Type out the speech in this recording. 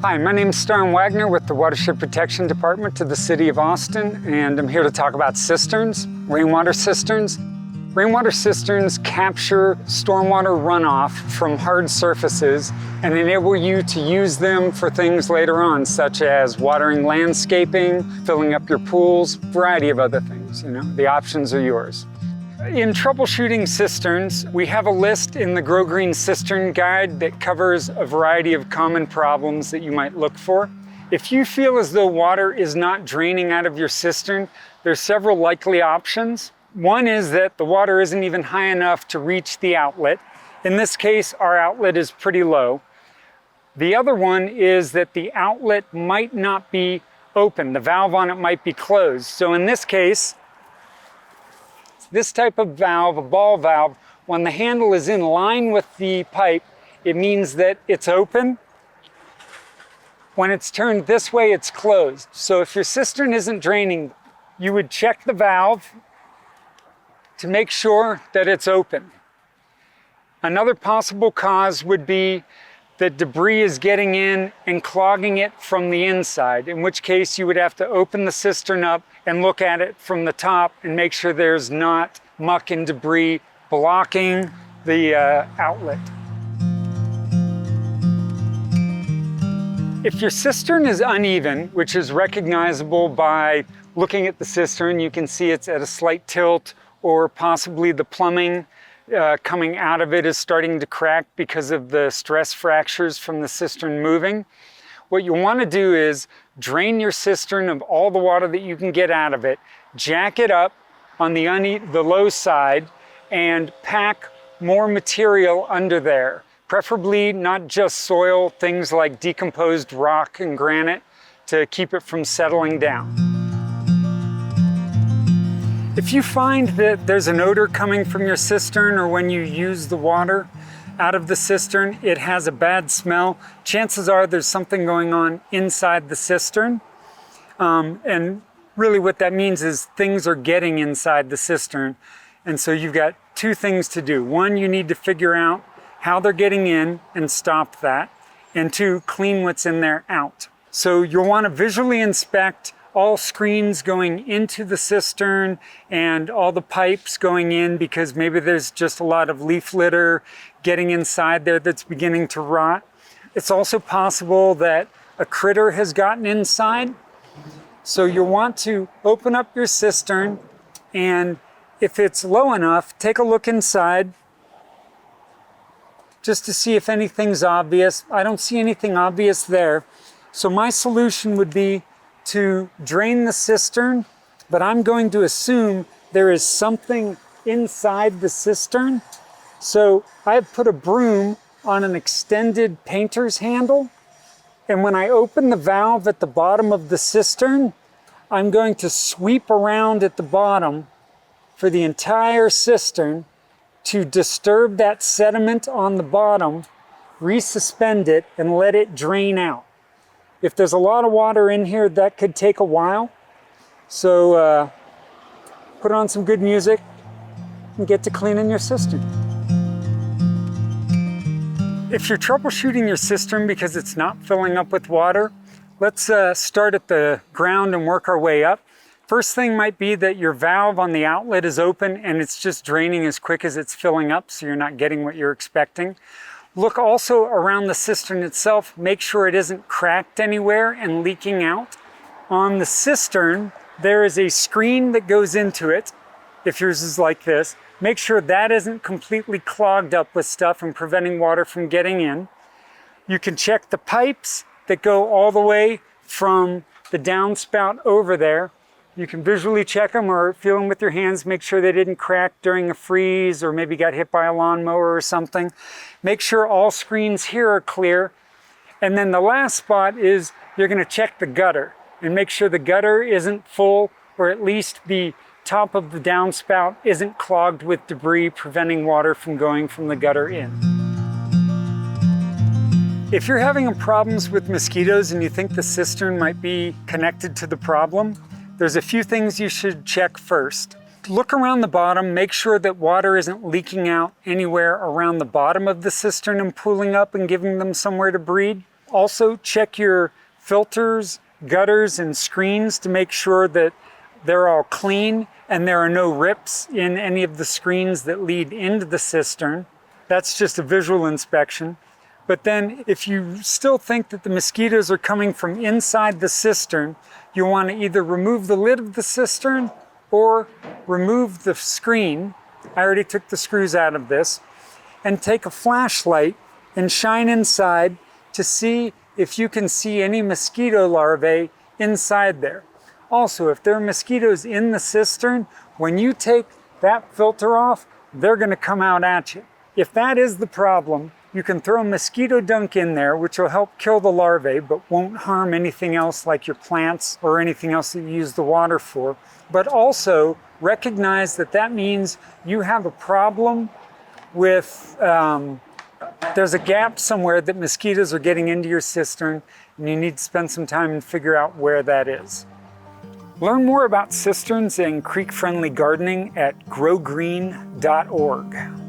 Hi, my name is Starn Wagner with the Watershed Protection Department of the City of Austin, and I'm here to talk about cisterns, rainwater cisterns. Rainwater cisterns capture stormwater runoff from hard surfaces and enable you to use them for things later on, such as watering landscaping, filling up your pools, a variety of other things. The options are yours. In troubleshooting cisterns, we have a list in the Grow Green Cistern Guide that covers a variety of common problems that you might look for. If you feel as though water is not draining out of your cistern, there's several likely options. One is that the water isn't even high enough to reach the outlet. In this case, our outlet is pretty low. The other one is that the outlet might not be open. The valve on it might be closed. So in this case, this type of valve, a ball valve, when the handle is in line with the pipe, it means that it's open. When it's turned this way, it's closed. So if your cistern isn't draining, you would check the valve to make sure that it's open. Another possible cause would be that debris is getting in and clogging it from the inside, in which case you would have to open the cistern up and look at it from the top and make sure there's not muck and debris blocking the outlet. If your cistern is uneven, which is recognizable by looking at the cistern, you can see it's at a slight tilt, or possibly the plumbing coming out of it is starting to crack because of the stress fractures from the cistern moving. What you want to do is drain your cistern of all the water that you can get out of it, jack it up on the low side, and pack more material under there. Preferably not just soil, things like decomposed rock and granite to keep it from settling down. If you find that there's an odor coming from your cistern, or when you use the water out of the cistern, it has a bad smell, chances are there's something going on inside the cistern. And really what that means is things are getting inside the cistern. And so you've got two things to do. One, you need to figure out how they're getting in and stop that. And two, clean what's in there out. So you'll want to visually inspect all screens going into the cistern and all the pipes going in, because maybe there's just a lot of leaf litter getting inside there that's beginning to rot. It's also possible that a critter has gotten inside. So you'll want to open up your cistern, and if it's low enough, take a look inside just to see if anything's obvious. I don't see anything obvious there. So my solution would be to drain the cistern, but I'm going to assume there is something inside the cistern. So I've put a broom on an extended painter's handle, and when I open the valve at the bottom of the cistern, I'm going to sweep around at the bottom for the entire cistern to disturb that sediment on the bottom, resuspend it, and let it drain out. If there's a lot of water in here, that could take a while. So put on some good music and get to cleaning your cistern. If you're troubleshooting your cistern because it's not filling up with water, let's start at the ground and work our way up. First thing might be that your valve on the outlet is open and it's just draining as quick as it's filling up, so you're not getting what you're expecting. Look also around the cistern itself. Make sure it isn't cracked anywhere and leaking out. On the cistern, there is a screen that goes into it. If yours is like this, make sure that isn't completely clogged up with stuff and preventing water from getting in. You can check the pipes that go all the way from the downspout over there. You can visually check them or feel them with your hands, make sure they didn't crack during a freeze or maybe got hit by a lawnmower or something. Make sure all screens here are clear. And then the last spot is you're going to check the gutter and make sure the gutter isn't full, or at least the top of the downspout isn't clogged with debris, preventing water from going from the gutter in. If you're having problems with mosquitoes and you think the cistern might be connected to the problem, there's a few things you should check first. Look around the bottom, make sure that water isn't leaking out anywhere around the bottom of the cistern and pooling up and giving them somewhere to breed. Also, check your filters, gutters, and screens to make sure that they're all clean and there are no rips in any of the screens that lead into the cistern. That's just a visual inspection. But then if you still think that the mosquitoes are coming from inside the cistern, you want to either remove the lid of the cistern or remove the screen. I already took the screws out of this. And take a flashlight and shine inside to see if you can see any mosquito larvae inside there. Also, if there are mosquitoes in the cistern, when you take that filter off, they're going to come out at you. If that is the problem, you can throw mosquito dunk in there, which will help kill the larvae, but won't harm anything else like your plants or anything else that you use the water for. But also recognize that that means you have a problem with, there's a gap somewhere that mosquitoes are getting into your cistern, and you need to spend some time and figure out where that is. Learn more about cisterns and creek-friendly gardening at growgreen.org.